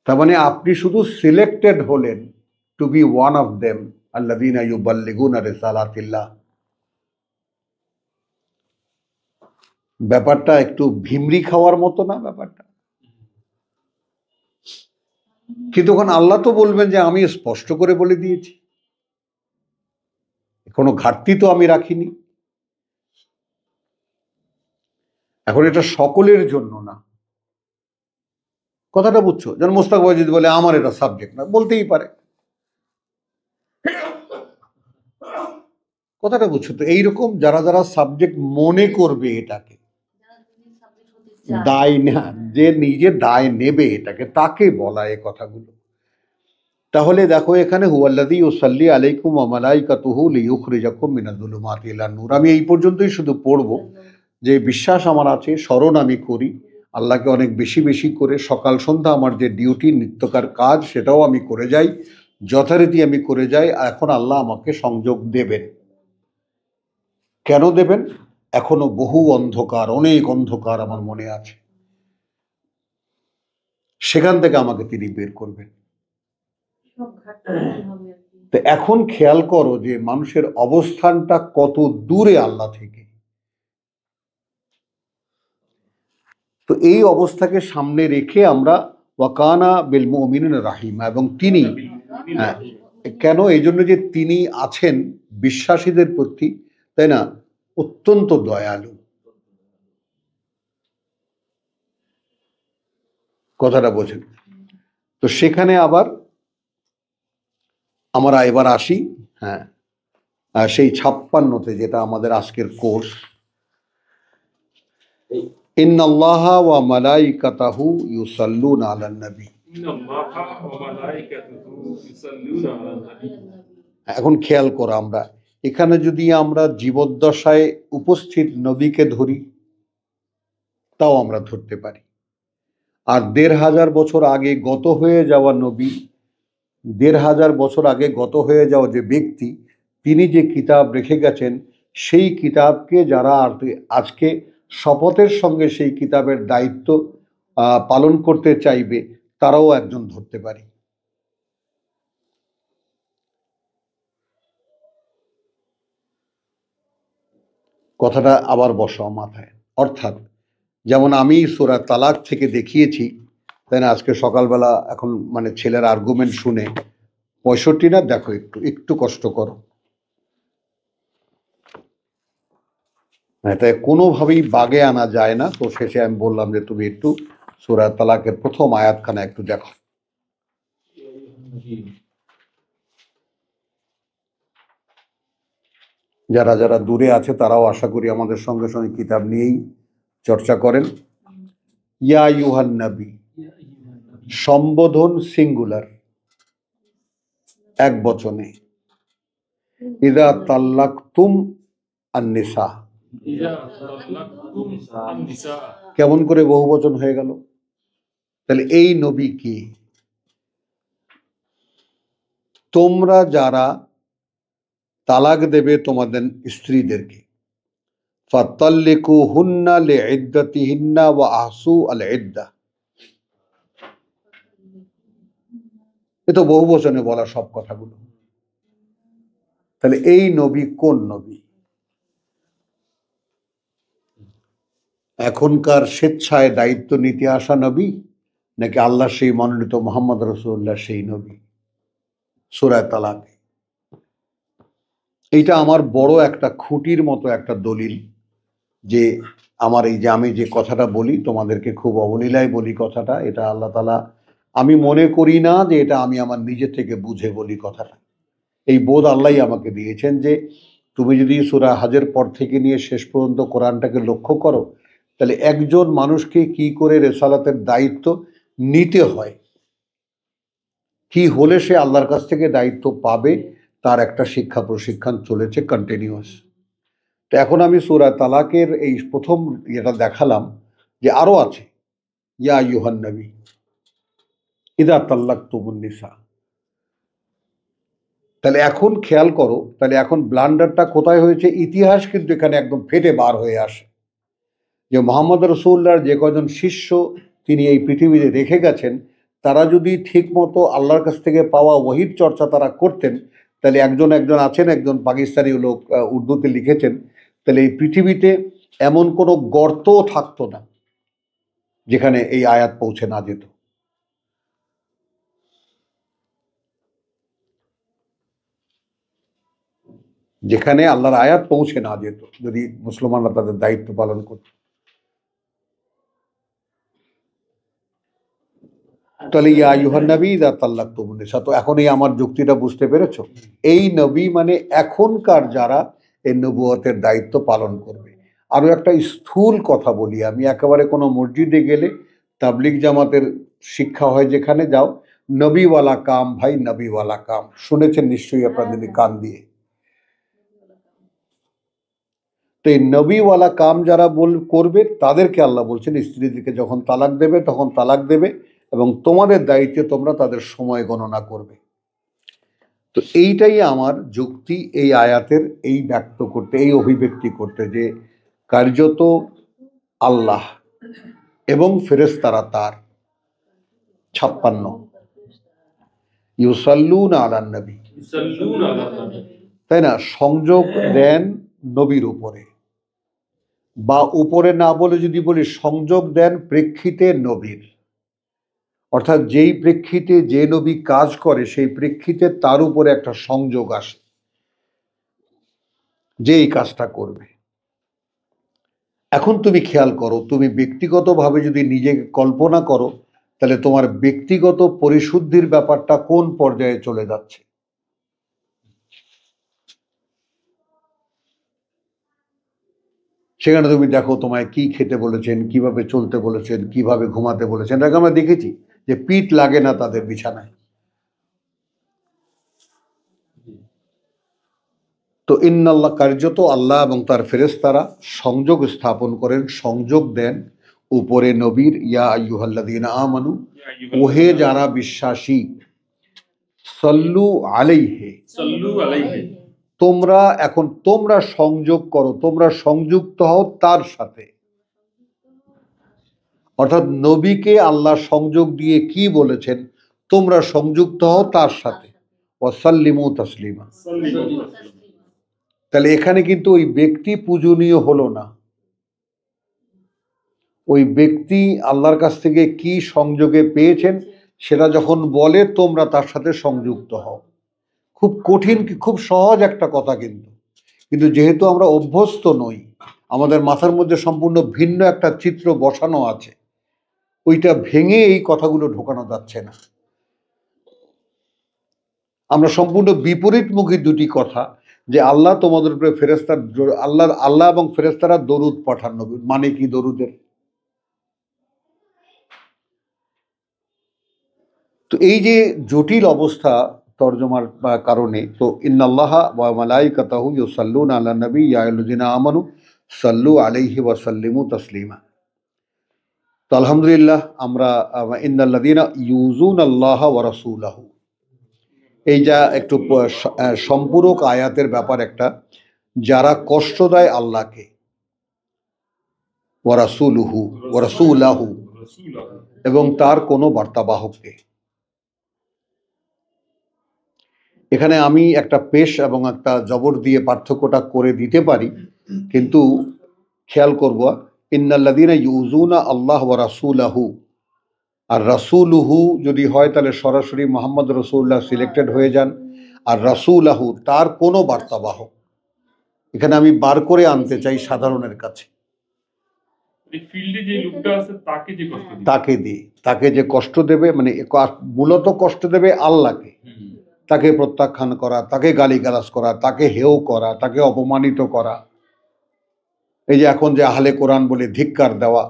তার মানে আপনি শুধু সিলেক্টেড হলেন to be one of them আল্লাযীনা ইউবাল্লিগুনা রিসালাতিল্লাহ। ব্যাপারটা একটু ভিমরি খাওয়ার মতো না ব্যাপারটা? কিন্তু তখন আল্লাহ তো বলবেন যে আমি স্পষ্ট করে বলে দিয়েছি, কোনো ঘাটতি তো আমি রাখিনি। এখন এটা সকলের জন্য না, কথাটা বুঝছো? যেন মোস্তাক ভাই যদি বলে আমার এটা সাবজেক্ট না, বলতেই পারে, কথাটা বুঝছো তো? এইরকম যারা যারা সাবজেক্ট মনে করবে এটাকে দায় না, যে নিজে দায় নেবে এটাকে, তাকে বলা এই কথাগুলো। তাহলে দেখো এখানে হুয়াল্লাযী ইউসাল্লি আলাইকুম ওয়া মালাইকাতুহু লিইউখরিজাকুম মিনাজ-যুলুমাতি ইলান নূর। আমি এই পর্যন্তই শুধু পড়বো যে বিশ্বাস আমার আছে, স্মরণ আমি করি আল্লাহকে অনেক বেশি বেশি করে, সকাল সন্ধ্যা আমার যে ডিউটি নিত্যকার কাজ সেটাও আমি করে যাই, যথারীতি আমি করে যাই। এখন আল্লাহ আমাকে সংযোগ দেবেন। কেন দেবেন? এখনো বহু অন্ধকার, অনেক অন্ধকার আমার মনে আছে, সেখান থেকে আমাকে তিনি বের করবেন। তো এখন খেয়াল করো যে মানুষের অবস্থানটা কত দূরে আল্লাহ থেকে। তো এই অবস্থাকে সামনে রেখে আমরা ওয়াকানা বিল মুমিনিনা রাহিমা, এবং তিনি, কেন এই জন্য যে তিনি আছেন বিশ্বাসীদের প্রতি, তাই না, অত্যন্ত দয়ালু। কথাটা বোঝেন তো? সেখানে আবার আমরা এবার আসি, হ্যাঁ, সেই 56তে, যেটা আমাদের আজকের কোর্স। ইন্নাল্লাহা ওয়া মালাইকাতাহু ইউসাল্লুনা আলান নবী। এখন খেয়াল করো, আমরা এখানে যদি আমরা জীবদ্দশায় উপস্থিত নবীকে ধরি তাও আমরা ধরতে পারি, আর 1500 বছর আগে গত হয়ে যাওয়া নবী, 1500 বছর আগে গত হয়ে যাওয়া যে ব্যক্তি, তিনি যে কিতাব রেখে গেছেন, সেই কিতাবকে যারা আজকে শপথের সঙ্গে সেই কিতাবের দায়িত্ব পালন করতে চাইবে, তারাও একজন ধরতে পারি। কথাটা আবার বসাও মাথায়। অর্থাৎ যেমন আমি সূরা তালাক থেকে দেখিয়েছি, তাই না, আজকে সকালবেলা এখন মানে ছেলের আর্গুমেন্ট শুনে 65 না, দেখো একটু একটু কষ্ট করো, তাই কোনোভাবেই বাগে আনা যায় না। তো শেষে আমি বললাম যে তুমি একটু সূরা তালাকের প্রথম আয়াতখানা একটু দেখো। যারা যারা দূরে আছে তারাও আশা করি আমাদের সঙ্গে সঙ্গে কিতাব নিয়েই চর্চা করেন। ইয়া আইয়ুহান নবী, সম্বোধন সিঙ্গুলার, এক বচনে। ইযা তাল্লাকতুম আন-নিসা, কেমন করে বহু বচন হয়ে গেল? তাহলে এই নবী কি? তোমরা যারা তালাক দেবে তোমাদের স্ত্রীদেরকে, ফাতাল্লিকুহুন্না লিইদ্দাতিহিন্না ওয়া আহসু আল ইদ্দা, এ তো বহু বচনে বলা সব কথাগুলো। তাহলে এই নবী কোন নবী? এখনকার স্বেচ্ছায় দায়িত্ব নিতে আসা নবী, নাকি আল্লাহ সেই মনোনীত মুহাম্মদ রাসূলুল্লাহ সেই নবী? সূরা তালাক, এইটা আমার বড় একটা খুঁটির মতো একটা দলিল, যে আমার এই যে আমি যে কথাটা বলি তোমাদেরকে, খুব অবলীলায় বলি কথাটা, এটা আল্লাহ তাআলা, আমি মনে করি না যে এটা আমি আমার নিজে থেকে বুঝে বলি কথাটা। এই বোধ আল্লাহই আমাকে দিয়েছেন যে তুমি যদি সূরা হজের পর থেকে নিয়ে শেষ পর্যন্ত কোরআনটাকে লক্ষ্য করো, তাহলে একজন মানুষকে কি করে রেসালাতের দায়িত্ব নিতে হয়, কি হলে সে আল্লাহর কাছ থেকে দায়িত্ব পাবে, তার একটা শিক্ষা প্রশিক্ষণ চলেছে কন্টিনিউয়াস। তো এখন আমি সূরা তালাকের এই প্রথম এটা দেখালাম, যে আরো আছে, ইয়া আইয়ুহান নবী ইযা তাল্লাকতুমুন নিসা। তাহলে এখন খেয়াল করো, তাহলে এখন ব্লান্ডারটা কোথায় হয়েছে? ইতিহাস কিন্তু এখানে একদম ফেটে বার হয়ে আসে, যে মুহাম্মদ রাসূলুল্লাহর যে কজন শিষ্য তিনি এই পৃথিবীতে রেখে গেছেন, তারা যদি ঠিক মতো আল্লাহর কাছ থেকে পাওয়া ওহীর চর্চা তারা করতেন, তাহলে একজন আছেন, একজন পাকিস্তানি লোক উর্দুতে লিখেছেন, তাহলে এই পৃথিবীতে এমন কোনো গর্তও থাকতো না যেখানে এই আয়াত পৌঁছে না যেত। যেখানে আল্লাহর আয়াত পৌঁছে না যেত, যদি মুসলমানরা তাদের দায়িত্ব পালন করত। তাহলে ইয়া আইয়ুহান নবী ইযা তাল্লাকতুমুন নিসা, তো এখন এই আমার যুক্তিটা বুঝতে পেরেছো? এই নবী মানে এখনকার যারা এই নবুয়তের দায়িত্ব পালন করবে। আরো একটা স্থূল কথা বলি, আমি একেবারে কোনো মসজিদে গেলে তাবলিগ জামাতের শিক্ষা হয় যেখানে, যাও নবীওয়ালা কাম ভাই, নবীওয়ালা কাম শুনেছেন নিশ্চয়ই আপনাদের কান দিয়ে। তো এই নবীওয়ালা কাম যারা করবে তাদেরকে আল্লাহ বলছেন স্ত্রীদেরকে যখন তালাক দেবে তখন তালাক দেবে, এবং তোমাদের দায়িত্বে তোমরা তাদের সময় গণনা করবে। তো এইটাই আমার যুক্তি এই আয়াতের, এই ব্যক্ত করতে, এই অভিব্যক্তি করতে, যে কার্যত আল্লাহ এবং ফেরেশতারা তার 56 ইউসাল্লুনা আলান নবী, তাই না, সংযোগ দেন নবীর উপরে, বা উপরে না বলে যদি বলি সংযোগ দেন প্রেক্ষিতে নবীর, অর্থাৎ যেই প্রেক্ষিতে যে নবী কাজ করে সেই প্রেক্ষিতে তার উপরে একটা সংযোগ আসে যে এই কাজটা করবে। এখন তুমি খেয়াল করো, তুমি ব্যক্তিগতভাবে যদি নিজেকে কল্পনা করো, তাহলে তোমার ব্যক্তিগত পরিশুদ্ধির ব্যাপারটা কোন পর্যায়ে চলে যাচ্ছে। সেখানে তুমি দেখো তোমায় কি খেতে বলেছেন, কিভাবে চলতে বলেছেন, কিভাবে ঘুমাতে বলেছেন, এটাকে আমরা দেখেছি যে পিঠ লাগে না তাদের বিছানায়। তো ইন্নাল্লাহ, কার্যত আল্লাহ এবং তার ফেরেশতারা সংযোগ স্থাপন করেন, সংযোগ দেন উপরে নবীর। ইয়া আইয়ুহাল্লাযীনা আমানু, ওহে যারা বিশ্বাসী, সাল্লু আলাইহি, তোমরা সংযোগ করো, তোমরা সংযুক্ত হও তার সাথে। অর্থাৎ নবীকে আল্লাহ সংযোগ দিয়ে কি বলেছেন, তোমরা সংযুক্ত হও তার সাথে। ওয়াসাল্লিমু তাসলিমা। তাহলে এখানে কিন্তু ওই ব্যক্তি পূজনীয় হলো না, ওই ব্যক্তি আল্লাহর কাছ থেকে কি সংযোগে পেয়েছেন সেটা যখন বলে তোমরা তার সাথে সংযুক্ত হও। খুব কঠিন, খুব সহজ একটা কথা, কিন্তু যেহেতু আমরা অভ্যস্ত নই, আমাদের মাথার মধ্যে সম্পূর্ণ ভিন্ন একটা চিত্র বসানো আছে, ওইটা ভেঙে এই কথাগুলো ঢোকানো যাচ্ছে না। আমরা সম্পূর্ণ বিপরীতমুখী দুটি কথা, যে আল্লাহ তোমাদের উপরে ফেরেশতার, আল্লাহ এবং ফেরেশতারা দরুদ পাঠান নবী, মানে কি দরুদের? তো এই যে জটিল অবস্থা তর্জমার কারণে, তো ইন্নাল্লাহা ওয়া মালাইকাতাহু ইউসাল্লুনা আলান নবী ইয়া আইয়ুহাল্লাযীনা আমানু সাল্লু আলাইহি ওয়া সাল্লিমু তাসলিমা। তো আলহামদুলিল্লাহ, আমরা ইন্নাল্লাযীনা ইউযুনাল্লাহা ওয়া রাসূলাহু, এই যা একটু সম্পূরক আয়াতের ব্যাপার একটা, যারা কষ্ট দেয় আল্লাহকে, ওয়া রাসূলুহু ওয়া রাসূলাহু, এবং তার কোনো বার্তাবাহককে। এখানে আমি একটা পেশ এবং একটা জবর দিয়ে পার্থক্যটা করে দিতে পারি, কিন্তু খেয়াল করব, ইন্নাল্লাযীনা ইউযুনা আল্লাহ ওয়া রাসূলাহু, আর রাসূলুহু যদি হয় তাহলে সরাসরি মুহাম্মদ রাসূলুল্লাহ সিলেক্টেড হয়ে যান, আর রাসূলাহু তার কোনো বার্তাবাহক। এখানে আমি বার করে আনতে চাই সাধারণের কাছে, তাকে যে কষ্ট দেবে, মানে মূলত কষ্ট দেবে আল্লাহকে, তাকে প্রত্যাখ্যান করা, তাকে গালিগালাজ করা, তাকে হেয় করা, তাকে অপমানিত করা, এই যে এখন যে আহলে কোরআন বলে ধিক্কার দেওয়া,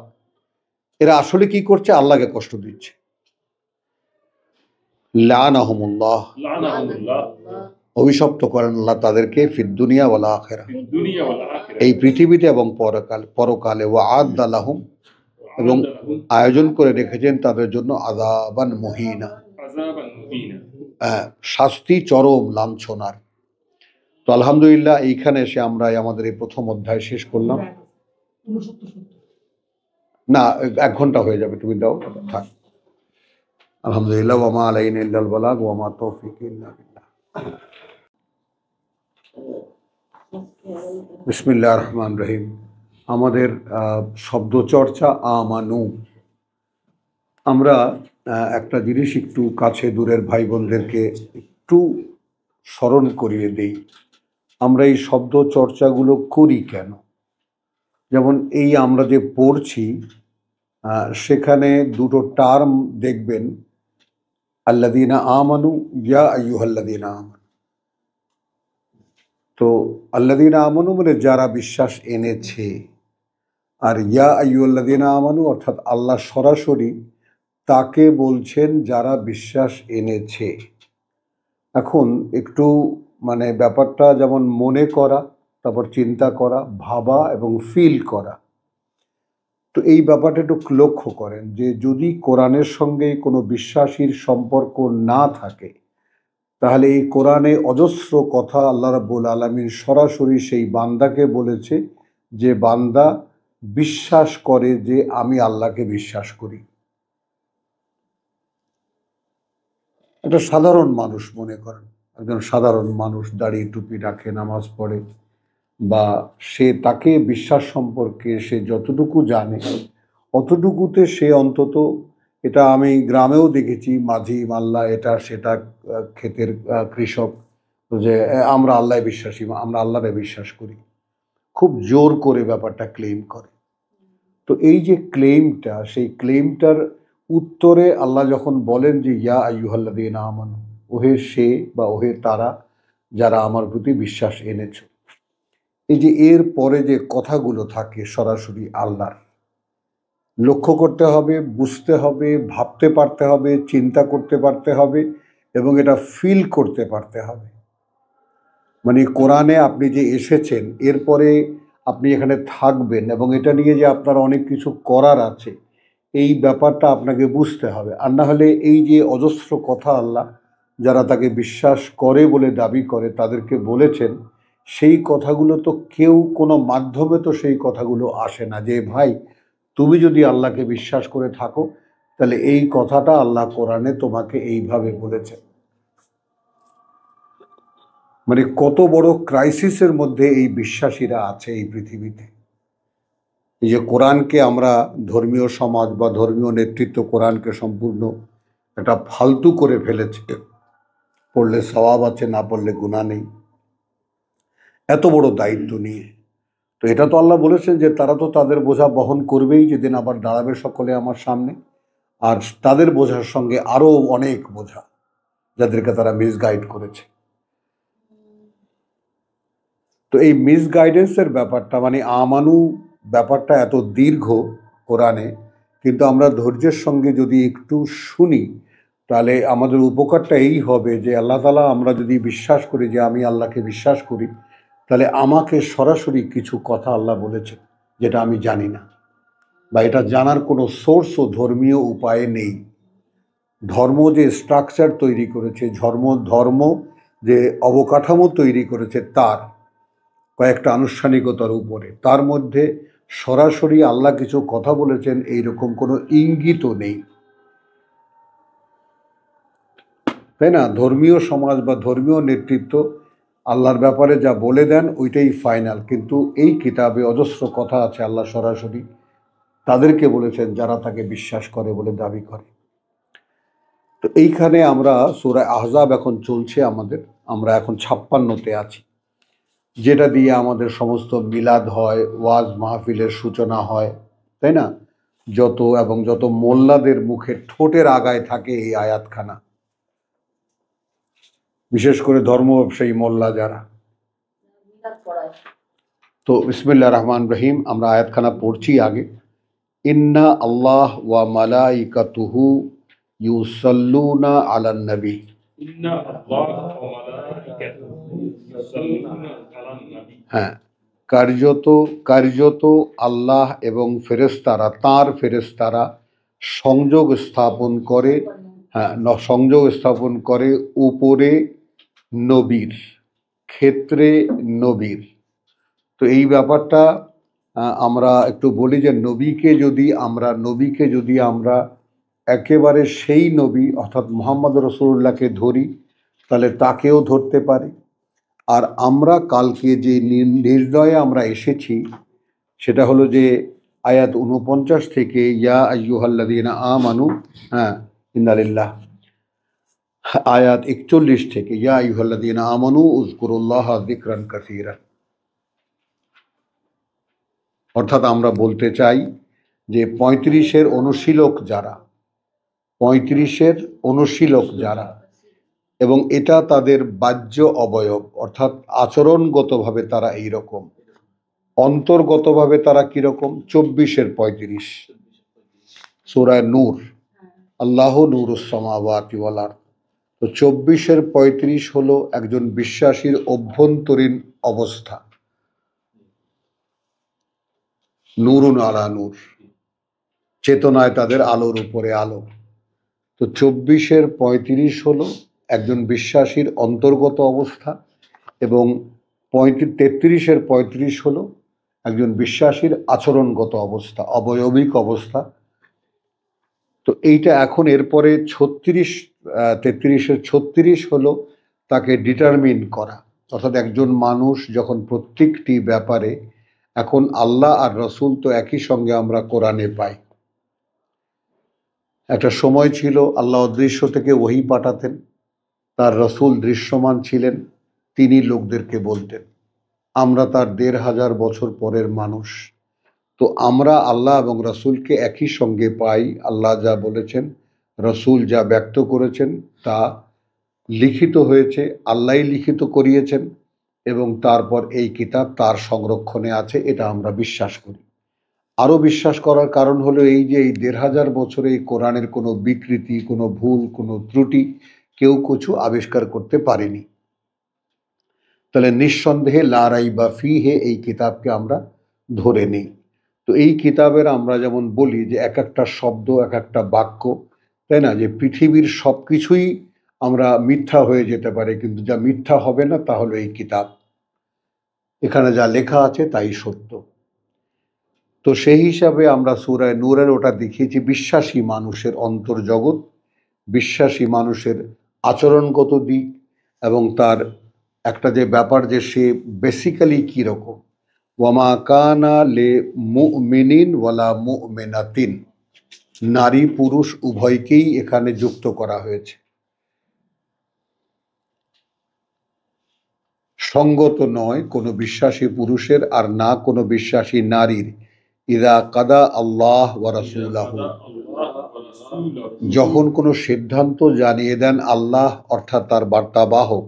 এরা আসলে কি করছে? আল্লাহকে কষ্ট দিচ্ছে। লানাহুমুল্লাহ, অভিশপ্ত করেন আল্লাহ তাদেরকে, ফিদ দুনিয়া ওয়াল আখিরা, এই পৃথিবীতে এবং পরকালে, ওয়া আ'আদ্দা লাহুম, এবং আয়োজন করে রেখেছেন তাদের জন্য আযাবান মুহিনা, শাস্তি চরম লাঞ্ছনার। তো আলহামদুলিল্লাহ, এইখানে এসে আমরা আমাদের এই প্রথম অধ্যায় শেষ করলাম। না, 1 ঘন্টা হয়ে যাবে, তুমি দাও, থাক। আলহামদুলিল্লাহ, ওয়া মা আলাইনা ইল্লাল বালাগ ওয়া মা তৌফিক ইল্লা বিল্লাহ। বিসমিল্লাহির রহমানির রহিম। আমাদের শব্দ চর্চা আমানু। আমরা একটা জিনিস একটু কাছে দূরের ভাই বোনদেরকে একটু স্মরণ করিয়ে দেই, আমরা এই শব্দ চর্চাগুলো করি কেন। যেমন এই আমরা যে পড়ছি, সেখানে দুটো টার্ম দেখবেন, আল্লাযীনা আমানু, ইয়া আইয়ুহাল্লাযীনা আমানু। তো আল্লাযীনা আমানু মানে যারা বিশ্বাস এনেছে, আর ইয়া আইয়ুহাল্লাযীনা আমানু অর্থাৎ আল্লাহ সরাসরি তাকে বলছেন যারা বিশ্বাস এনেছে। এখন একটু মানে ব্যাপারটা যেমন মনে করা, তারপর চিন্তা করা, ভাবা এবং ফিল করা। তো এই ব্যাপারটা একটু লক্ষ্য করেন যে যদি কোরআনের সঙ্গে কোনো বিশ্বাসীর সম্পর্ক না থাকে, তাহলে এই কোরআনে অজস্র কথা আল্লাহ রাব্বুল আলামিন সরাসরি সেই বান্দাকে বলেছে, যে বান্দা বিশ্বাস করে যে আমি আল্লাহকে বিশ্বাস করি। একটা সাধারণ মানুষ মনে করেন, একজন সাধারণ মানুষ দাড়ি টুপি রাখে, নামাজ পড়ে, বা সে তাকে বিশ্বাস সম্পর্কে সে যতটুকু জানে অতটুকুতে সে অন্তত, এটা আমি গ্রামেও দেখেছি, মাঝি মাল্লা এটা সেটা ক্ষেতের কৃষক, যে আমরা আল্লাহ বিশ্বাসী, আমরা আল্লাহরে বিশ্বাস করি, খুব জোর করে ব্যাপারটা ক্লেম করে। তো এই যে ক্লেমটা, সেই ক্লেমটার উত্তরে আল্লাহ যখন বলেন যে ইয়া আইয়ুহাল্লাযীনা আমানু, ওহে সে বা ওহে তারা যারা আমার প্রতি বিশ্বাস এনেছ, এই যে এর পরে যে কথাগুলো থাকে সরাসরি আল্লাহর, লক্ষ্য করতে হবে, বুঝতে হবে, ভাবতে পারতে হবে, চিন্তা করতে পারতে হবে এবং এটা ফিল করতে পারতে হবে। মানে কোরআনে আপনি যে এসেছেন, এরপরে আপনি এখানে থাকবেন এবং এটা নিয়ে যে আপনার অনেক কিছু করার আছে, এই ব্যাপারটা আপনাকে বুঝতে হবে। আর না হলে এই যে অজস্র কথা আল্লাহ যারা তাকে বিশ্বাস করে বলে দাবি করে তাদেরকে বলেছেন, সেই কথাগুলো তো কেউ কোনো মাধ্যমে তো সেই কথাগুলো আসে না, যে ভাই তুমি যদি আল্লাহকে বিশ্বাস করে থাকো তাহলে এই কথাটা আল্লাহ কোরআনে তোমাকে এইভাবে বলেছেন। মানে কত বড় ক্রাইসিসের মধ্যে এই বিশ্বাসীরা আছে এই পৃথিবীতে। এই যে কোরআনকে আমরা, ধর্মীয় সমাজ বা ধর্মীয় নেতৃত্ব কোরআনকে সম্পূর্ণ একটা ফালতু করে ফেলেছে, পড়লে সওয়াব আছে, না পড়লে গুনাহ নেই, এত বড় দায়িত্ব নিয়ে। তো এটা তো আল্লাহ বলেছেন যে তারা তো তাদের বোঝা বহন করবেই, যেদিন আবার দাঁড়াবে সকলে আমার সামনে, আর তাদের বোঝার সঙ্গে আরও অনেক বোঝা যাদেরকে তারা মিসগাইড করেছে। তো এই মিসগাইডেন্সের ব্যাপারটা, মানে আমানু ব্যাপারটা এত দীর্ঘ কোরআনে, কিন্তু আমরা ধৈর্যের সঙ্গে যদি একটু শুনি তাহলে আমাদের উপকারটা এই হবে যে আল্লাহ তাআলা, আমরা যদি বিশ্বাস করি যে আমি আল্লাহকে বিশ্বাস করি, তাহলে আমাকে সরাসরি কিছু কথা আল্লাহ বলেছেন যেটা আমি জানি না, বা এটা জানার কোনো সোর্স ও ধর্মীয় উপায়ে নেই। ধর্ম যে স্ট্রাকচার তৈরি করেছে, ধর্ম যে অবকাঠামো তৈরি করেছে, তার কয়েকটা আনুষ্ঠানিকতার উপরে, তার মধ্যে সরাসরি আল্লাহ কিছু কথা বলেছেন এইরকম কোনো ইঙ্গিতও নেই, তাই না? ধর্মীয় সমাজ বা ধর্মীয় নেতৃত্ব আল্লাহর ব্যাপারে যা বলে দেন ওইটাই ফাইনাল, কিন্তু এই কিতাবে অজস্র কথা আছে আল্লাহ সরাসরি তাদেরকে বলেছেন যারা তাকে বিশ্বাস করে বলে দাবি করে। তো এইখানে আমরা সূরা আহজাব এখন চলছে আমাদের, আমরা এখন 56তে আছি, যেটা দিয়ে আমাদের সমস্ত মিলাদ হয়, ওয়াজ মাহফিলের সূচনা হয়, তাই না? যত মোল্লাদের মুখে ঠোঁটের আগায় থাকে এই আয়াতখানা, বিশেষ করে ধর্ম ব্যবসায়ী মোল্লা যারা। তো বিসমিল্লাহির রহমানির রহিম, আমরা আয়াতখানা পড়ছি আগে। ইন্না আল্লাহ ওয়া মালাইকাতুহু ইউসাল্লুনা আলান নবী। হ্যাঁ, কার্যত আল্লাহ এবং ফেরেশতারা, তাঁর ফেরেশতারা সংযোগ স্থাপন করে, হ্যাঁ, সংযোগ স্থাপন করে উপরে নবীর, ক্ষেত্রে নবীর। তো এই ব্যাপারটা আমরা একটু বলি যে নবীকে যদি আমরা একেবারে সেই নবী অর্থাৎ মুহাম্মদ রাসূলুল্লাহকে ধরি তাহলে তাকেও ধরতে পারি। আর আমরা কালকে যে নির্ণয়ে আমরা এসেছি সেটা হলো যে আয়াত ৪৯ থেকে ইয়া আইয়ুহাল্লাযীনা আমানু, হ্যাঁ ইন্নালিল্লাহ, আয়াত ৪১ থেকে ইয়া আইয়ুহাল্লাযীনা আমানু উযকুরুল্লাহা যিকরান কাসীরা। অর্থাৎ আমরা বলতে চাই যে ৩৫-এর অনুশীলক যারা, ৩৫-এর অনুশীলক যারা, এবং এটা তাদের বাহ্য অবয়ব অর্থাৎ আচরণগতভাবে তারা এইরকম, অন্তর্গতভাবে তারা কিরকম, ২৪-এর ৩৫ সূরা নূর, আল্লাহু নূরুস সামাওয়াতি ওয়াল আরদ। তো ২৪-এর ৩৫ হলো একজন বিশ্বাসীর অভ্যন্তরীণ অবস্থা, নূরুন আলা নূর, চেতনায় তাদের আলোর উপরে আলো। তো ২৪-এর ৩৫ হলো একজন বিশ্বাসীর অন্তর্গত অবস্থা, এবং ৩৩-এর ৩৫ হলো একজন বিশ্বাসীর আচরণগত অবস্থা, অবয়বিক অবস্থা। তো এইটা এখন এরপরে ৩৩-এর ৩৬ হলো তাকে ডিটারমিন করা, অর্থাৎ একজন মানুষ যখন প্রত্যেকটি ব্যাপারে, এখন আল্লাহ আর রসুল তো একই সঙ্গে আমরা কোরআনে পাই। একটা সময় ছিল আল্লাহ অদৃশ্য থেকে ওহী পাঠাতেন, তার রসুল দৃশ্যমান ছিলেন, তিনি লোকদেরকে বলতেন। আমরা তার ১৫০০ বছর পরের মানুষ, তো আমরা আল্লাহ এবং রসুলকে একই সঙ্গে পাই। আল্লাহ যা বলেছেন, রসুল যা ব্যক্ত করেছেন তা লিখিত হয়েছে, আল্লাহই লিখিত করিয়েছেন, এবং তারপর এই কিতাব তার সংরক্ষণে আছে, এটা আমরা বিশ্বাস করি। আরও বিশ্বাস করার কারণ হলো এই যে এই ১৫০০ বছরে এই কোরআনের কোনো বিকৃতি, কোনো ভুল, কোনো ত্রুটি কেউ কিছু আবিষ্কার করতে পারেনি। তাহলে নিঃসন্দেহে লা রাইবা ফীহি এই কিতাবকে আমরা ধরে নিই। তো এই কিতাবের আমরা যেমন বলি যে এক একটা শব্দ, এক একটা বাক্য, তাই না, যে পৃথিবীর সব কিছুই আমরা মিথ্যা হয়ে যেতে পারে, কিন্তু যা মিথ্যা হবে না তা হলো এই কিতাব। এখানে যা লেখা আছে তাই সত্য। তো সেই হিসাবে আমরা সূরা নূরের ওটা দেখিয়েছি বিশ্বাসী মানুষের অন্তর্জগৎ, বিশ্বাসী মানুষের আচরণগত দিক, এবং তার একটা যে ব্যাপার যে সে বেসিক্যালি কীরকম। ওয়ামা কানা লে মুমিনিন ওয়ালা মুমিনাতিন, নারী পুরুষ উভয়কেই এখানে যুক্ত করা হয়েছে। সঙ্গত নয় কোনো বিশ্বাসী পুরুষের আর না কোনো বিশ্বাসী নারীর, ইদা কাদা আল্লাহ ওয়া রাসূলুহু, যখন কোনো সিদ্ধান্ত জানিয়ে দেন আল্লাহ অর্থাৎ তার বার্তাবাহক,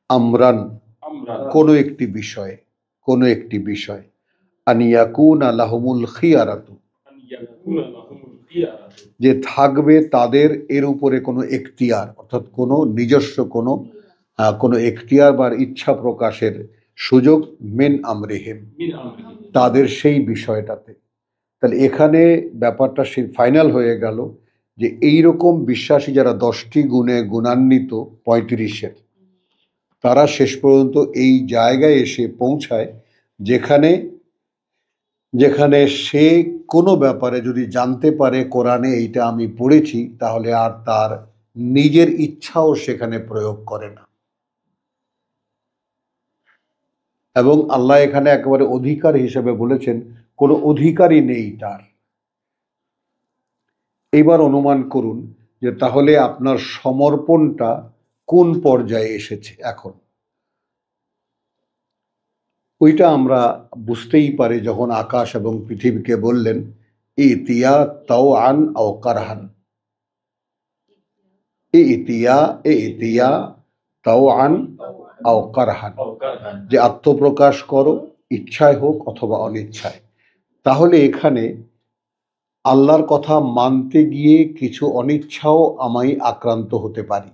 আমরান কোনো একটি বিষয়ে, কোনো একটি বিষয়, আনিয়াকুনা লাহুমুল খিয়ারাতু, যে থাকবে তাদের এর উপরে কোনো এখতিয়ার, অর্থাৎ কোনো নিজস্ব কোনো এখতিয়ার বা ইচ্ছা প্রকাশের সুযোগ, মিন আমরিহিম, তাদের সেই বিষয়টাতে। তাহলে এখানে ব্যাপারটা সে ফাইনাল হয়ে গেল যে এইরকম বিশ্বাসী যারা 10টি গুণে গুণান্বিত 35-এর, তারা শেষ পর্যন্ত এই জায়গায় এসে পৌঁছায় যেখানে যেখানে সে কোনো ব্যাপারে যদি জানতে পারে কোরআনে এইটা আমি পড়েছি, তাহলে আর তার নিজের ইচ্ছাও সেখানে প্রয়োগ করে না, এবং আল্লাহ এখানে একেবারে অধিকার হিসেবে বলেছেন কোনো অধিকারই নেই তার। এইবার অনুমান করুন যে তাহলে আপনার সমর্পণটা কোন পর্যায়ে এসেছে এখন। ওইটা আমরা বুঝতেই পারি যখন আকাশ এবং পৃথিবীকে বললেন ইতিয়া তাও আন আও কারহান, ইতিয়া তাও আন আও কারহান, যে আত্মপ্রকাশ করো, ইচ্ছায় হোক অথবা অনিচ্ছায়। তাহলে এখানে আল্লাহর কথা মানতে গিয়ে কিছু অনিচ্ছাও আমি আক্রান্ত হতে পারি।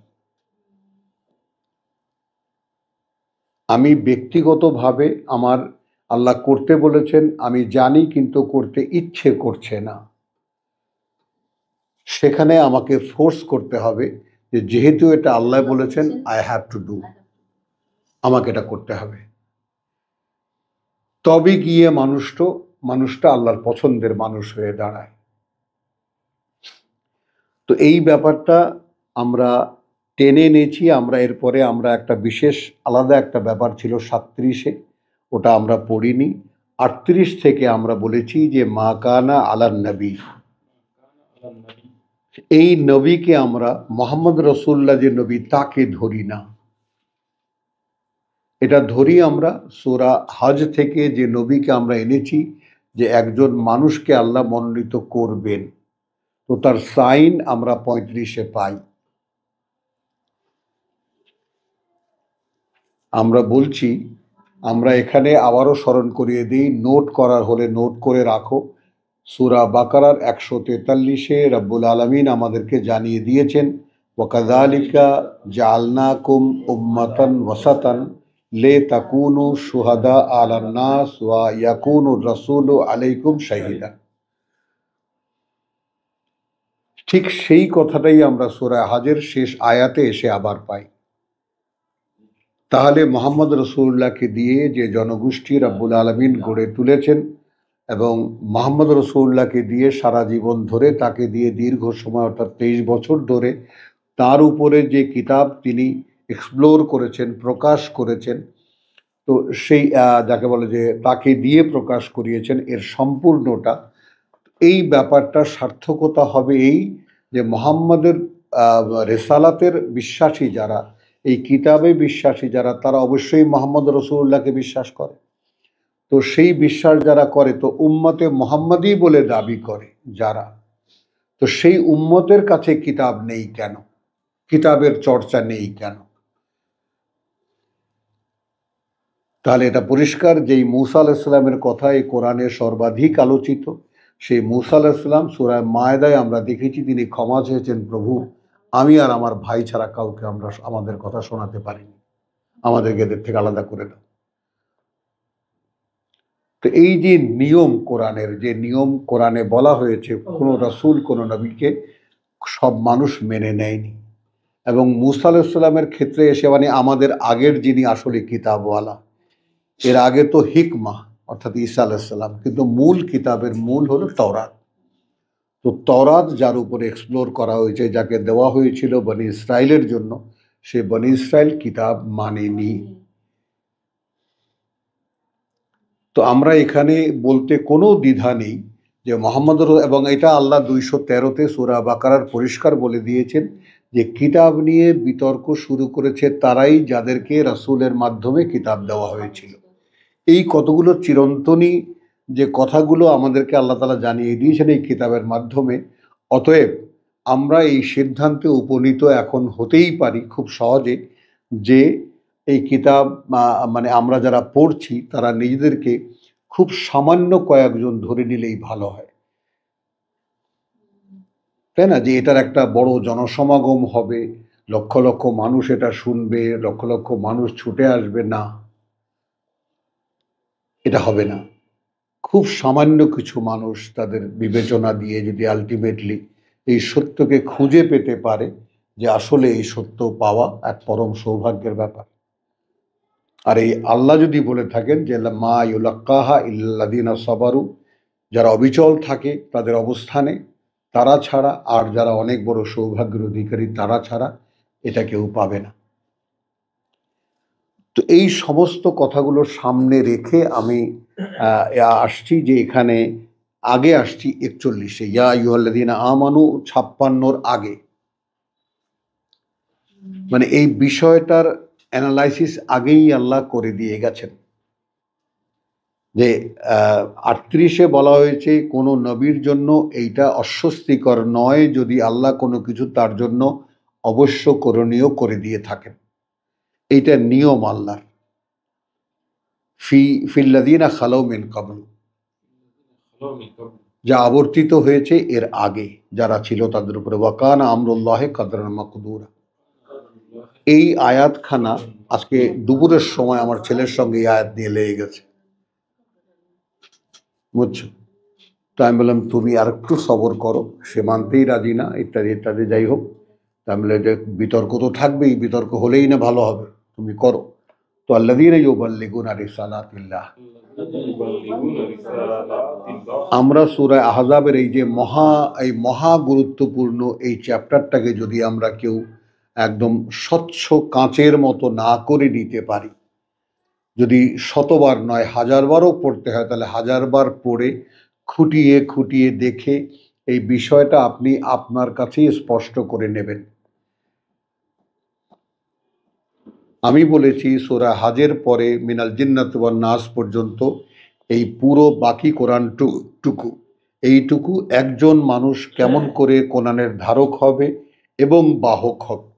আমি ব্যক্তিগতভাবে আমার আল্লাহ করতে বলেছেন, আমি জানি কিন্তু করতে ইচ্ছে করছে না, সেখানে আমাকে ফোর্স করতে হবে যে যেহেতু এটা আল্লাহ বলেছেন আই হ্যাভ টু ডু, আমাকে এটা করতে হবে। তবে গিয়ে মানুষটা আল্লাহর পছন্দের মানুষ হয়ে দাঁড়ায়। তো এই ব্যাপারটা আমরা টেনে এনেছি। আমরা এরপরে আমরা একটা বিশেষ আলাদা একটা ব্যাপার ছিল 37-এ, ওটা আমরা পড়িনি। 38 থেকে আমরা বলেছি যে মা কানা আলান নবী, এই নবীকে আমরা মোহাম্মদ রসুল্লাহ যে নবী তাকে ধরি না, এটা ধরি আমরা সূরা হজ থেকে, যে নবীকে আমরা এনেছি যে একজন মানুষকে আল্লাহ মনোনীত করবেন। তো তার সাইন আমরা 35-এ পাই। আমরা বলছি, আমরা এখানে আবারও স্মরণ করিয়ে দিই, নোট করার হলে নোট করে রাখো। সূরা বাকারার 143-এ রব্বুল আলামিন আমাদেরকে জানিয়ে দিয়েছেন, ওয়াকাযালিকা জাআলনাকুম উম্মাতান ওয়াসাতান লিতাকুনু শুহাদা আলান নাস ওয়া ইয়াকুনুর রাসূলু আলাইকুম শাহীদা। ঠিক সেই কথাটাই আমরা সূরা হজের শেষ আয়াতে এসে আবার পাই। তাহলে মোহাম্মদ রসুল্লাহকে দিয়ে যে জনগোষ্ঠী রব্বুল আলামিন গড়ে তুলেছেন, এবং মোহাম্মদ রসুল্লাহকে দিয়ে সারা জীবন ধরে, তাকে দিয়ে দীর্ঘ সময় অর্থাৎ 23 বছর ধরে তার উপরে যে কিতাব তিনি এক্সপ্লোর করেছেন, প্রকাশ করেছেন, তো সেই যাকে বলে যে তাকে দিয়ে প্রকাশ করিয়েছেন, এর সম্পূর্ণটা, এই ব্যাপারটা সার্থকতা হবে এই যে মোহাম্মদের রেসালাতের বিশ্বাসী যারা, এই কিতাবে বিশ্বাসী যারা, তারা অবশ্যই মোহাম্মদ রসুল্লাহকে বিশ্বাস করে। তো সেই বিশ্বাস যারা করে, তো উম্মতে মোহাম্মদী বলে দাবি করে যারা, তো সেই উম্মতের কাছে কিতাব নেই কেন, কিতাবের চর্চা নেই কেন? তাহলে এটা পরিষ্কার, যেই মূসা আলাইহিস সালামের কথা এই কোরআনে সর্বাধিক আলোচিত, সেই মূসা আলাইহিস সালাম সূরা মায়েদায় আমরা দেখেছি তিনি ক্ষমা চেয়েছেন, প্রভু আমি আর আমার ভাই ছাড়া কাউকে আমাদের কথা শোনাতে পারিনি, আমাদেরকে এদের থেকে আলাদা করে দাও। তো এই যে নিয়ম, কোরআনের যে নিয়ম, কোরআনে বলা হয়েছে কোনো রাসূল কোনো নবীকে সব মানুষ মেনে নেয়নি। এবং মূসা আলাইহিস সালামের ক্ষেত্রে এসে, মানে আমাদের আগের যিনি আসলে কিতাবওয়ালা, এর আগে তো হিকমা অর্থাৎ ঈসা আলাইহিস সালাম, কিন্তু মূল কিতাবের মূল হলো তাওরাত। তো তাওরাত যার উপরে এক্সপ্লোর করা হয়েছে, যাকে দেওয়া হয়েছিল বনি ইসরাইলের জন্য, সে বনি ইসরাইল কিতাব মানেনি। তো আমরা এখানে বলতে কোনো দ্বিধা নেই যে মোহাম্মদ, এবং এটা আল্লাহ 213-তে সূরা বাকারার পরিষ্কার বলে দিয়েছেন যে কিতাব নিয়ে বিতর্ক শুরু করেছে তারাই যাদেরকে রাসূলের মাধ্যমে কিতাব দেওয়া হয়েছিল। এই কতগুলো চিরন্তনী যে কথাগুলো আমাদেরকে আল্লাহ তাআলা জানিয়ে দিয়েছেন এই কিতাবের মাধ্যমে। অতএব আমরা এই সিদ্ধান্তে উপনীত এখন হতেই পারি খুব সহজে যে এই কিতাব, মানে আমরা যারা পড়ছি তারা নিজেদেরকে খুব সামান্য কয়েকজন ধরে নিলেই ভালো হয়, তাই না? যে এটার একটা বড় জনসমাগম হবে, লক্ষ লক্ষ মানুষ এটা শুনবে, লক্ষ লক্ষ মানুষ ছুটে আসবে, না, এটা হবে না। খুব সামান্য কিছু মানুষ তাদের বিবেচনা দিয়ে যদি আলটিমেটলি এই সত্যকে খুঁজে পেতে পারে, যে আসলে এই সত্য পাওয়া এক পরম সৌভাগ্যের ব্যাপার। আর এই আল্লাহ যদি বলে থাকেন যে মা ইউলাক্কাহা ইল্লাযীনা সাবারু, যারা অবিচল থাকে তাদের অবস্থানে, তারা ছাড়া, আর যারা অনেক বড় সৌভাগ্যের অধিকারী তারা ছাড়া এটা কেউ পাবে না। তো এই সমস্ত কথাগুলো সামনে রেখে আমি আসছি যে এখানে আগে আসছি 41-এ, ইয়া আইয়ুহাল্লাযীনা আমানু 56-র আগে, মানে এই বিষয়টার অ্যানালাইসিস আগেই আল্লাহ করে দিয়ে গেছেন। যে 38-এ বলা হয়েছে কোনো নবীর জন্য এইটা অস্বস্তিকর নয় যদি আল্লাহ কোনো কিছু তার জন্য অবশ্য করণীয় করে দিয়ে থাকেন। এইটা নিয়ম আল্লাহর। ফিল্লাযীনা খালাউ মিন ক্বাবল, যা আবর্তিত হয়েছে এর আগে যারা ছিল তাদের উপরে, ওয়া কানা আমরুল্লাহি কদরান মাকদুরা। এই আয়াতখানা আজকে দুপুরের সময় আমার ছেলের সঙ্গে এই আয়াত নিয়ে লেগে গেছে, বুঝছো? তো আমি বললাম তুমি আর একটু সবর করো, সে মানতেই রাজি না, ইত্যাদি ইত্যাদি, যাই হোক। তা আমি বললাম যে বিতর্ক তো থাকবেই, বিতর্ক হলেই না ভালো হবে, তুমি করো। তো আল্লাযীনা ইউবাল্লিগুনা রিসালাতিল্লাহ, আমরা সূরা আহজাবের এই মহা গুরুত্বপূর্ণ এই চ্যাপ্টারটাকে যদি আমরা কেউ একদম স্বচ্ছ কাঁচের মতো না করে নিতে পারি, যদি শতবার নয় হাজারবারও পড়তে হয়, তাহলে হাজারবার পড়ে খুঁটিয়ে খুঁটিয়ে দেখে এই বিষয়টা আপনি আপনার কাছেই স্পষ্ট করে নেবেন। আমি বলেছি সূরা হাজের পরে মিনাল জিন্নাত ওয়ান নাস পর্যন্ত এই পুরো বাকি কোরআন এইটুকু একজন মানুষ কেমন করে কোরআনের ধারক হবে এবং বাহক হবে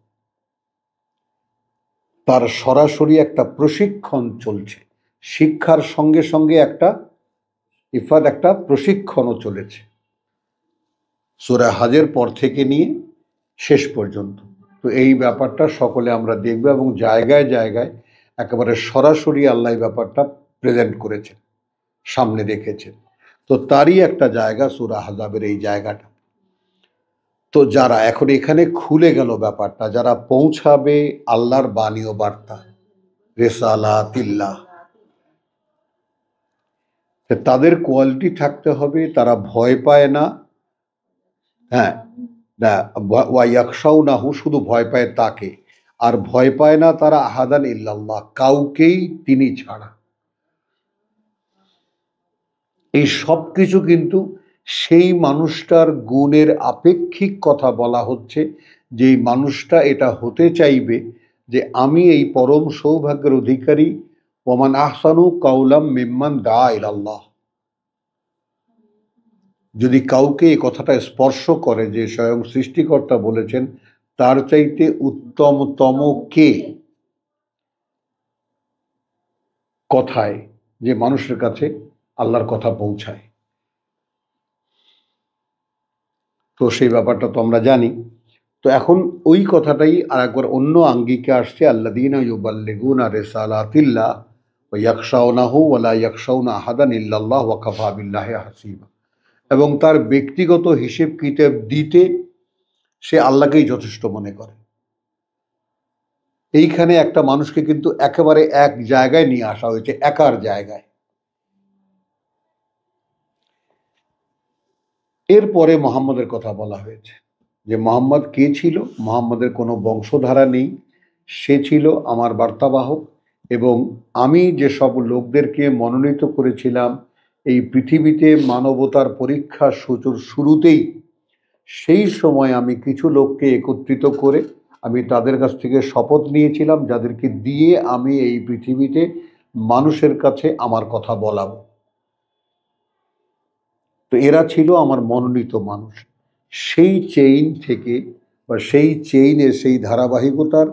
তার সরাসরি একটা প্রশিক্ষণ চলছে। শিক্ষার সঙ্গে সঙ্গে একটা প্রশিক্ষণও চলেছে সূরা হাজের পর থেকে নিয়ে শেষ পর্যন্ত। তো এই ব্যাপারটা সকলে আমরা দেখব এবং জায়গায় জায়গায় একেবারে সরাসরি আল্লাহ ব্যাপারটা প্রেজেন্ট করেছেন, সামনে রেখেছেন। তো তারই একটা জায়গা সূরা আহজাবের এই জায়গাটা। তো যারা এখন এখানে খুলে গেল ব্যাপারটা, যারা পৌঁছাবে আল্লাহর বাণী ও বার্তা রিসালাতিল্লাহ, তাদের কোয়ালিটি থাকতে হবে, তারা ভয় পায় না। হ্যাঁ, ওয়া ইয়াখশাউনাহু, শুধু ভয় পায় তাকে, আর ভয় পায় না তারা আহাদান ইল্লাল্লাহ, কাউকেই তিনি ছাড়া। এই সব কিছু কিন্তু সেই মানুষটার গুণের আপেক্ষিক কথা বলা হচ্ছে, যেই মানুষটা এটা হতে চাইবে যে আমি এই পরম সৌভাগ্যের অধিকারী। ওমান আহসানু কাউলাম মিম্মান দা ইলাল্লাহ, যদি কাউকে এই কথাটা স্পর্শ করে যে স্বয়ং সৃষ্টিকর্তা বলেছেন, তার চাইতে উত্তমতম কে কথায়, যে মানুষের কাছে আল্লাহর কথা পৌঁছায়। তো সেই ব্যাপারটা তো আমরা জানি। তো এখন ওই কথাটাই আর একবার অন্য আঙ্গিকে আসছে, আল্লাযীনা ইউবাল্লিগুনা রিসালাতিল্লাহ ওয়া ইয়াখশাউনাহু ওয়া লা ইয়াখশাউনা আহাদান ইল্লাল্লাহ ওয়া কাফা বিল্লাহি হাসিবা, এবং তার ব্যক্তিগত হিসেব কিতাব দিতে সে আল্লাহকেই যথেষ্ট মনে করে। এইখানে একটা মানুষকে কিন্তু একেবারে এক জায়গায় নিয়ে আসা হয়েছে, একার জায়গায়। এরপরে মোহাম্মদের কথা বলা হয়েছে যে মোহাম্মদ কে ছিল। মোহাম্মদের কোনো বংশধারা নেই, সে ছিল আমার বার্তাবাহক, এবং আমি যেসব লোকদেরকে মনোনীত করেছিলাম এই পৃথিবীতে মানবতার পরীক্ষা শুরুতেই, সেই সময় আমি কিছু লোককে একত্রিত করে আমি তাদের কাছ থেকে শপথ নিয়েছিলাম, যাদেরকে দিয়ে আমি এই পৃথিবীতে মানুষের কাছে আমার কথা বলাবো। তো এরা ছিল আমার মনোনীত মানুষ। সেই চেইন থেকে বা সেই চেইনের সেই ধারাবাহিকতার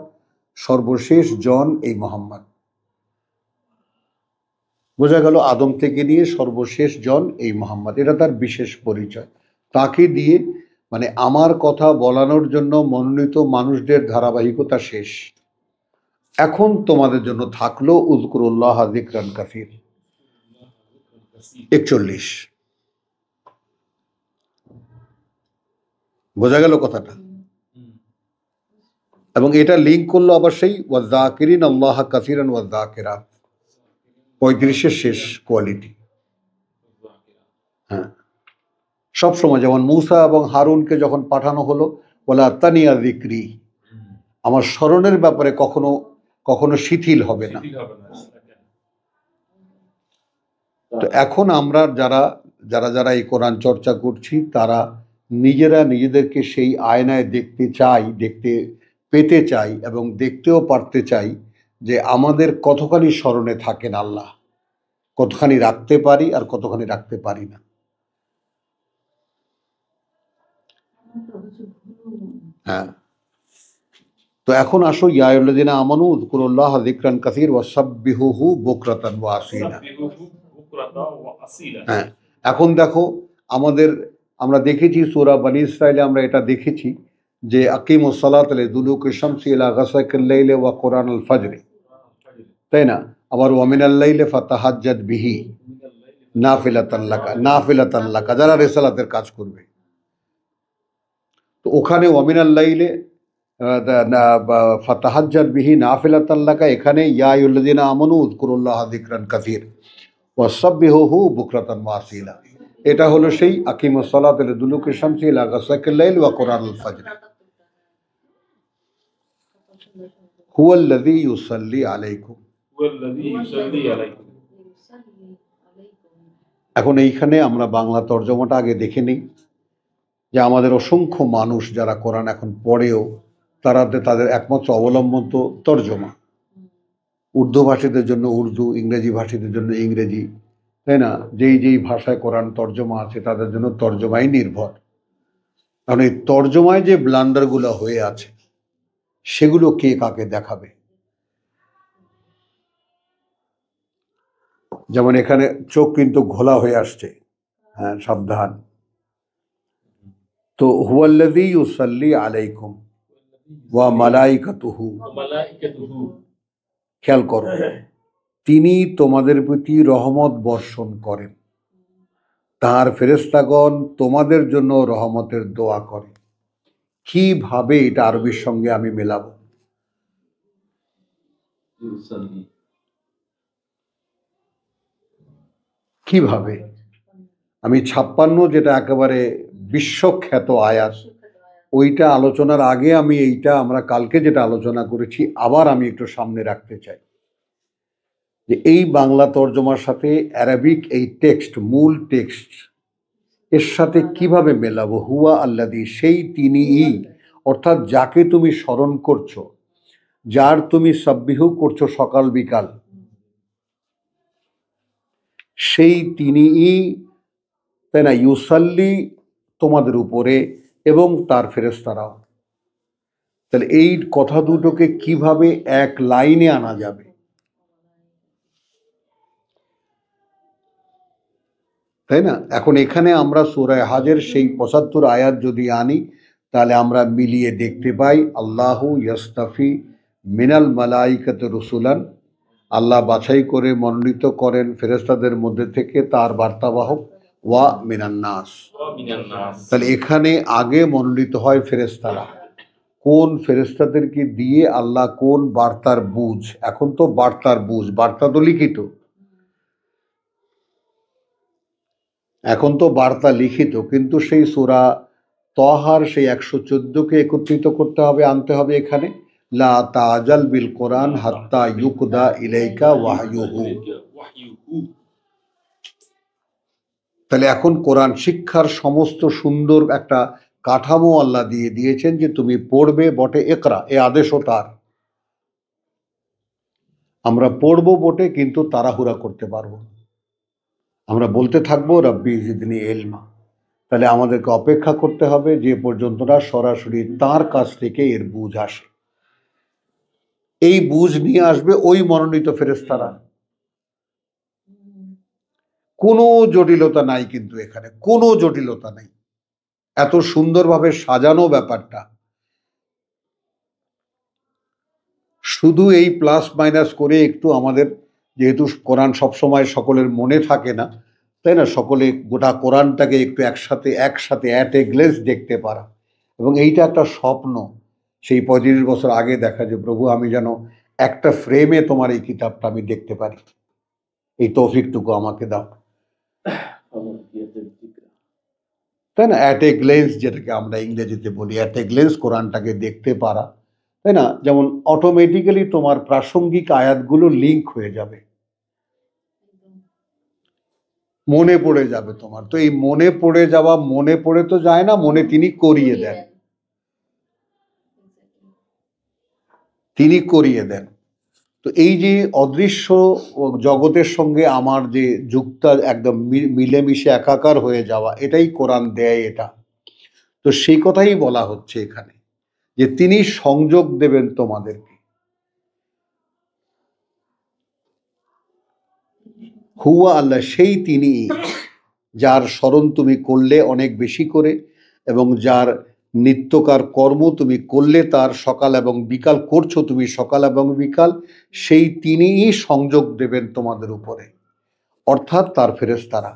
সর্বশেষ জন এই মোহাম্মদ। বোঝা গেল আদম থেকে নিয়ে সর্বশেষ জন এই মোহাম্মদ, এটা তার বিশেষ পরিচয়। তাকে দিয়ে মানে আমার কথা বলানোর জন্য মনোনীত মানুষদের ধারাবাহিকতা শেষ। এখন তোমাদের জন্য থাকলো উযকুরুল্লাহ যিকরান কাসীর, 41। বোঝা গেল কথাটা? এবং এটা লিঙ্ক করলো আবার সেই ওয়াযাকিরিন আল্লাহ কাসীরান ওয়াযাকিরাত, 35-এর শেষ কোয়ালিটি। হ্যাঁ, সবসময় যেমন মূসা এবং হারুনকে যখন পাঠানো হলো, ওয়ালা তানিয়া যিকরি, আমার স্মরণের ব্যাপারে কখনো কখনো শিথিল হবে না। তো এখন আমরা যারা এই কোরআন চর্চা করছি, তারা নিজেরা নিজেদেরকে সেই আয়নায় দেখতে পেতে চাই এবং দেখতেও পারতে চাই যে আমাদের কতখানি স্মরণে থাকেন আল্লাহ, কতখানি রাখতে পারি আর কতখানি রাখতে পারি না। হ্যাঁ, তো এখন আসো ইয়া আইয়ুহাল্লাযীনা আমানু উযকুরুল্লাহ যিকরান কাসীর ওয়াসাব্বিহুহু বুকরাতান ওয়া আসীলা। হ্যাঁ, এখন দেখো আমরা দেখেছি সূরা বনী ইসরাঈলে, আমরা এটা দেখেছি যে আকিমুস সালাতা লিদুলুকি শামসি ইলা গাসাকিল লাইলি ওয়া কুরআনুল ফজর, তাই না? আবার ওয়া মিনাল লাইলি ফাতাহাজ্জাদ বিহি নাফিলাতান লাকা, যারা রিসালাতের কাজ করবে। তো ওখানে ওয়া মিনাল লাইলি ফাতাহাজ্জাদ বিহি নাফিলাতান লাকা, এখানে ইয়া আইয়ুহাল্লাযীনা আমানু উযকুরুল্লাহ যিকরান কাসীর ওয়াসাব্বিহুহু বুকরাতান ওয়া আসীলা। এটা হলো সেই আকিমুস সালাতা লিদুলুকি শামসি ইলা গাসাকিল লাইল ওয়া কুরআনুল ফাজর। হুয়াল্লাযী ইউসাল্লি আলাইকুম। এখন এইখানে আমরা বাংলা তর্জমাটা আগে দেখে নিই, যে আমাদের অসংখ্য মানুষ যারা কোরআন এখন পড়েও তাদের একমাত্র অবলম্বন তো তর্জমা। উর্দু ভাষীদের জন্য উর্দু, ইংরেজি ভাষীদের জন্য ইংরেজি, তাই না? যেই ভাষায় কোরআন তর্জমা আছে তাদের জন্য তর্জমাই নির্ভর। কারণ এই তর্জমায় যে ব্লান্ডারগুলো হয়ে আছে সেগুলো কে কাকে দেখাবে? যেমন এখানে চোখ কিন্তু ঘোলা হয়ে আসছে, হ্যাঁ সাবধান। তো হুয়াল্লাযী ইউসাল্লি আলাইকুম ওয়া মালাইকাতুহু, খেয়াল করো, তিনি তোমাদের প্রতি রহমত বর্ষণ করেন, তার ফেরেশতাগণ তোমাদের জন্য রহমতের দোয়া করে। কিভাবে এটা আরবির সঙ্গে আমি মেলাবো? কিভাবে? আমি 56 যেটা একেবারে বিশ্বখ্যাত আয়াত, ওইটা আলোচনার আগে আমরা কালকে যেটা আলোচনা করেছি আবার আমি একটু সামনে রাখতে চাই, যে এই বাংলা তর্জমার সাথে অ্যারাবিক এই টেক্সট, মূল টেক্সট, এর সাথে কিভাবে মেলাবো? হুয়া আল্লাযী, সেই তিনিই, অর্থাৎ যাকে তুমি স্মরণ করছো, যার তুমি সাব্বিহু করছো সকাল বিকাল, সেই তিনিই, তাই না, ইউসাল্লি তোমাদের উপরে এবং তার ফেরেশতারাও। তাহলে এই কথা দুটোকে কিভাবে এক লাইনে আনা যাবে? তাই না? এখন এখানে আমরা সূরা হাজের সেই 75 আয়াত যদি আনি, তাহলে আমরা মিলিয়ে দেখতে পাই, আল্লাহু ইয়াস্তাফি মিনাল মালাইকাতি রুসুলান, আল্লাহ বাছাই করে মনোনীত করেন ফেরেশতাদের মধ্যে থেকে তার বার্তাবাহক, ওয়া মিনান নাস। তাহলে এখানে আগে মনোনীত হয় ফেরেশতারা। কোন ফেরেশতাদেরকে দিয়ে আল্লাহ কোন বার্তার বুঝ? এখন তো বার্তার বুঝ, বার্তা তো লিখিত, এখন তো বার্তা লিখিত, কিন্তু সেই সূরা তহার সেই 114কে একত্রিত করতে হবে, আনতে হবে এখানে, লা তাজাল বিল কোরআন হাত্তা ইউকদা ইলাইকা ওয়াহয়ুহু। তাহলে এখন কোরআন শিক্ষার সমস্ত সুন্দর একটা কাঠামো আল্লাহ দিয়ে দিয়েছেন, যে তুমি পড়বে বটে, ইকরা, এ আদেশও তার। আমরা পড়বো বটে, কিন্তু তাড়াহুড়া করতে পারবো না। আমরা বলতে থাকবো রাব্বি জিদনি ইলমা। তাহলে আমাদেরকে অপেক্ষা করতে হবে যে পর্যন্ত না সরাসরি তার কাছ থেকে এর বুঝ আসে। এই বুঝ নিয়ে আসবে ওই মনোনীত ফেরেশতারা। কোনো জটিলতা নাই, কিন্তু এখানে কোনো জটিলতা নেই, এত সুন্দরভাবে সাজানো ব্যাপারটা। শুধু এই প্লাস মাইনাস করে একটু আমাদের, যেহেতু কোরআন সবসময় সকলের মনে থাকে না, তাই না, সকলে গোটা কোরআনটাকে একটু একসাথে অ্যাট এ গ্লেন্স দেখতে পারা, এবং এইটা একটা স্বপ্ন সেই 35 বছর আগে দেখা, যে প্রভু আমি যেন একটা ফ্রেমে তোমার এই কিতাবটা আমি দেখতে পারি, এই তৌফিকটুকু আমাকে দাও, তাই না? অ্যাট এ গ্লেন্স, যেটাকে আমরা ইংরেজিতে বলি, অ্যাট এ গ্লেন্স কোরআনটাকে দেখতে পারা, তাই না? যেমন অটোমেটিক্যালি তোমার প্রাসঙ্গিক আয়াতগুলো লিঙ্ক হয়ে যাবে, মনে পড়ে যাবে তোমার। তো এই মনে পড়ে যাওয়া, মনে পড়ে তো যায় না, মনে তিনি করিয়ে দেন, তিনি করিয়ে দেন। তো এই যে অদৃশ্য জগতের সঙ্গে আমার যে যুক্তা, একদম মিলেমিশে একাকার হয়ে যাওয়া, এটাই কোরআন দেয় এটা। তো সেই কথাই বলা হচ্ছে এখানে, যে তিনি সংযোগ দেবেন তোমাদেরকে। হুয়া আল্লাহ, সেই তিনি, যার স্মরণ তুমি করলে অনেক বেশি করে, এবং যার নিত্যকার কর্ম তুমি করলে, তার সকাল এবং বিকাল করছো তুমি সকাল এবং বিকাল, সেই তিনিই সংযোগ দেবেন তোমাদের উপরে, অর্থাৎ তার ফেরেশতারা।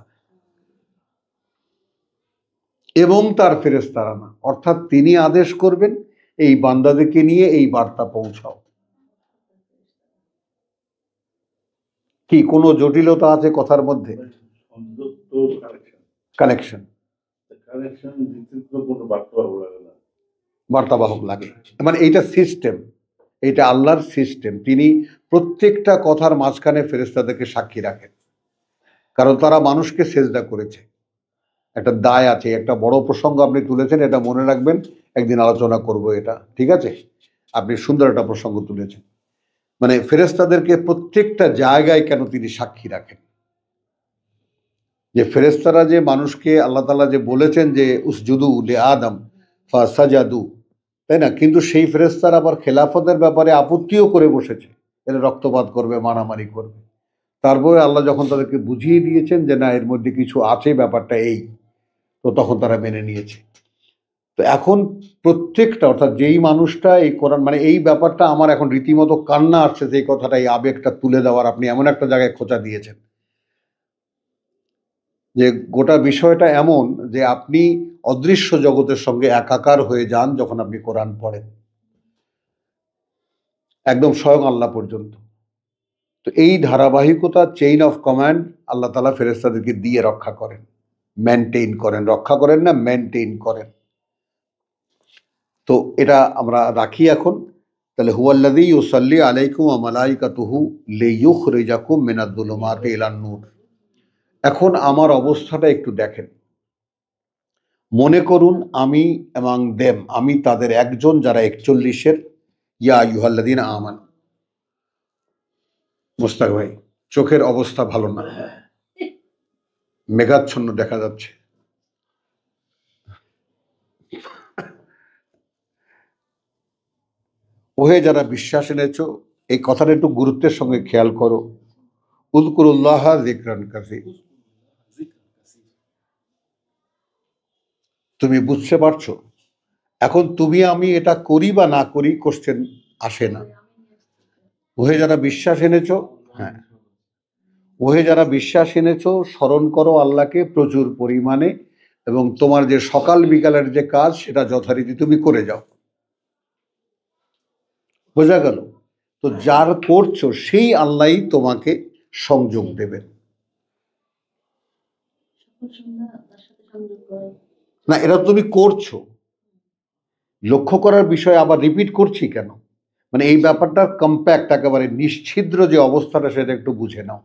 এবং তার ফেরেশতারা না, অর্থাৎ তিনি আদেশ করবেন এই বান্দাদেরকে নিয়ে এই বার্তা পৌঁছাও। কি কোনো জটিলতা আছে কথার মধ্যে? সংযোগ তো কানেকশন কানেকশন দিতে তো কোনো বার্তাবাহক লাগে না, বার্তাবাহক লাগে, মানে এইটা সিস্টেম, এটা আল্লাহর সিস্টেম। তিনি প্রত্যেকটা কথার মাঝখানে ফেরেশতাদেরকে সাক্ষী রাখেন, কারণ তারা মানুষকে সেজদা করেছে। একটা দায় আছে, একটা বড় প্রসঙ্গ আপনি তুলেছেন, এটা মনে রাখবেন, একদিন আলোচনা করব এটা, ঠিক আছে? আপনি সুন্দর একটা প্রসঙ্গ তুলেছেন, মানে ফেরেশতাদেরকে প্রত্যেকটা জায়গায় কেন তিনি সাক্ষী রাখেন, যে ফেরেশতারা যে মানুষকে আল্লাহ তাআলা যে বলেছেন যে উসজুদু লি আদম ফাসাজাদু, তাই না? কিন্তু সেই ফেরেশতারা আবার খেলাফতের ব্যাপারে আপত্তিও করে বসেছে, এরা রক্তপাত করবে, মারামারি করবে। তারপরে আল্লাহ যখন তাদেরকে বুঝিয়ে দিয়েছেন যে না, এর মধ্যে কিছু আছে, ব্যাপারটা এই, তো তখন তারা মেনে নিয়েছে। তো এখন প্রত্যেকটা, অর্থাৎ যেই মানুষটা এই কোরআন, মানে এই ব্যাপারটা আমার এখন রীতিমতো কান্না আসছে, যে এই কথাটা, এই আবেগটা তুলে দেওয়ার আপনি এমন একটা জায়গায় খোঁচা দিয়েছেন, যে গোটা বিষয়টা এমন যে আপনি অদৃশ্য জগতের সঙ্গে একাকার হয়ে যান যখন আপনি কোরআন পড়েন, একদম স্বয়ং আল্লাহ পর্যন্ত। তো এই ধারাবাহিকতা, চেইন অফ কমান্ড আল্লাহ তাআলা ফেরেশতাদেরকে দিয়ে রক্ষা করেন, মেনটেইন করেন, রক্ষা করেন না, মেনটেইন করেন। তো এটা আমরা রাখি এখন। তাহলে হুয়াল্লাযী ইউসাল্লি আলাইকুম ওয়া মালাইকাতুহু লিইয়ুখরিজাকুম মিনাজ-যুলুমাতি ইলান-নূর। এখন আমার অবস্থাটা একটু দেখেন। মনে করুন আমি এবং দেম, আমি তাদের একজন, যারা 41-এর। ইয়া আইয়ুহাল্লাযীনা আমানু। মোস্তাক ভাই, চোখের অবস্থা ভালো না, মেঘাচ্ছন্ন দেখা যাচ্ছে। ওহে যারা বিশ্বাস এনেছো, এই কথাটা একটু গুরুত্বের সঙ্গে খেয়াল করো। উযকুরুল্লাহা যিকরান কাসীর। তুমি বুঝতে পারছো? এখন তুমি আমি এটা করি বা না করি, কোশ্চেন আসে না। ওহে যারা বিশ্বাস এনেছো, হ্যাঁ, ওহে যারা বিশ্বাস এনেছো, স্মরণ করো আল্লাহকে প্রচুর পরিমাণে, এবং তোমার যে সকাল বিকালের যে কাজ, সেটা যথারীতি তুমি করে যাও। বোঝা গেল? তো যার করছো সেই আল্লাহই তোমাকে সংযোগ দেবেন। না, এটা তুমি করছো, লক্ষ্য করার বিষয়। আবার রিপিট করছি কেন, মানে এই ব্যাপারটা কম্প্যাক্ট, একেবারে নিশ্ছিদ্র যে অবস্থাটা, সেটা একটু বুঝে নাও।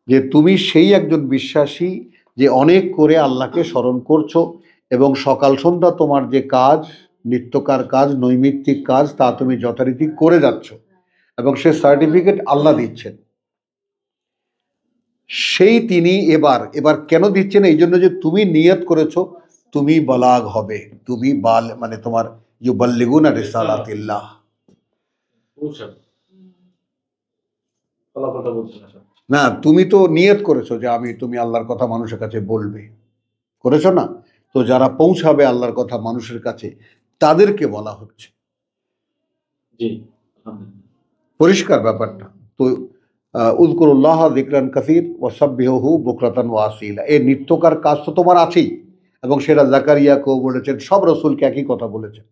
যে তুমি সেই একজন বিশ্বাসী, যে অনেক করে আল্লাহকে স্মরণ করছো, এবং সকাল সন্ধ্যা তোমার যে কাজ, নিত্যকার কাজ, নৈমিত্তিক কাজ, তা তুমি যথারীতি করে যাচ্ছ, এবং সে সার্টিফিকেট আল্লাহ দিচ্ছেন। সেই তিনি এবার এবার কেন দিচ্ছেন? এই জন্য যে তুমি নিয়ত করেছো, তুমি বালাগ হবে, তুমি মানে তোমার ইউবাল্লিগুনা রিসালাতিল্লাহ। না, তুমি তো নিয়ত করেছো যে তুমি আল্লাহর কথা মানুষের কাছে বলবে, করেছো না? তো যারা পৌঁছাবে আল্লাহর কথা মানুষের কাছে, তাদেরকে বলা হচ্ছে। পরিষ্কার ব্যাপারটা তো। উযকুরুল্লাহ যিকরান কাসীর ওয়াসাব্বিহুহু বুকরাতান ওয়া আসীলা। এই নিত্যকার কাজ তো তোমার আছেই, এবং সেটা জাকারিয়াকেও বলেছেন, সব রাসূলকে একই কথা বলেছেন,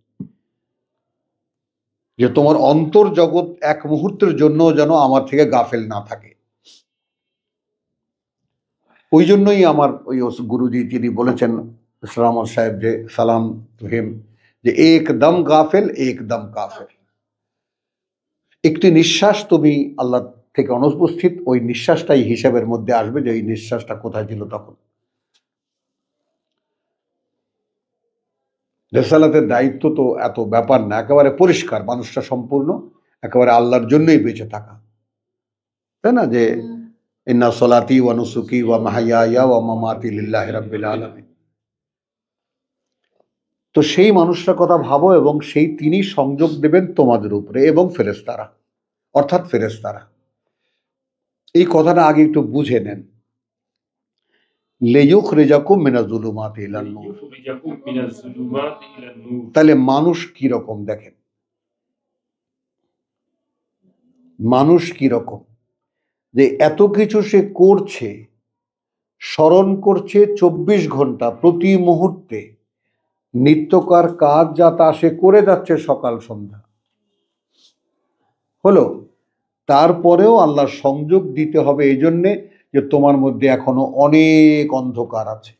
যে তোমার অন্তর জগৎ এক মুহূর্তের জন্য যেন আমার থেকে গাফেল না থাকে। ওই জন্যই আমার ওই গুরুজি তিনি বলেছেন, ইসলাম সাহেব, যে সালাম টু হিম, যে একদম গাফেল একদম কাফের। একটি নিঃশ্বাস তুমি আল্লাহ থেকে অনুপস্থিত, ওই নিঃশ্বাসটাই হিসাবের মধ্যে আসবে, যে এই নিঃশ্বাসটা কোথায় ছিল তখন। রেসালাতের দায়িত্ব তো এত ব্যাপার না, একেবারে পরিষ্কার, মানুষটা সম্পূর্ণ একেবারে আল্লাহর জন্যই বেঁচে থাকা, তাই না? যে ইন্না সলাতি ওয়া নুসুকি ওয়া মাহইয়ায়া ওয়া মামাতি লিল্লাহি রাব্বিল আলামিন। তো সেই মানুষটার কথা ভাবো, এবং সেই তিনি সংযোগ দেবেন তোমাদের উপরে এবং ফেরেশতারা, অর্থাৎ ফেরেশতারা। এই কথাটা আগে একটু বুঝে নেন। লিইয়ুখরিজাকুম মিনাজ-যুলুমাতি ইলান-নূর। তাহলে মানুষ কি রকম দেখেন, মানুষ কি রকম, যে এত কিছু সে করছে, স্মরণ করছে 24 ঘন্টা প্রতি মুহূর্তে, নিত্যকার কাজ যা তা সে করে যাচ্ছে সকাল সন্ধ্যা। হলো, তারপরেও আল্লাহর সংযোগ দিতে হবে এই জন্যে যে তোমার মধ্যে এখনো অনেক অন্ধকার আছে।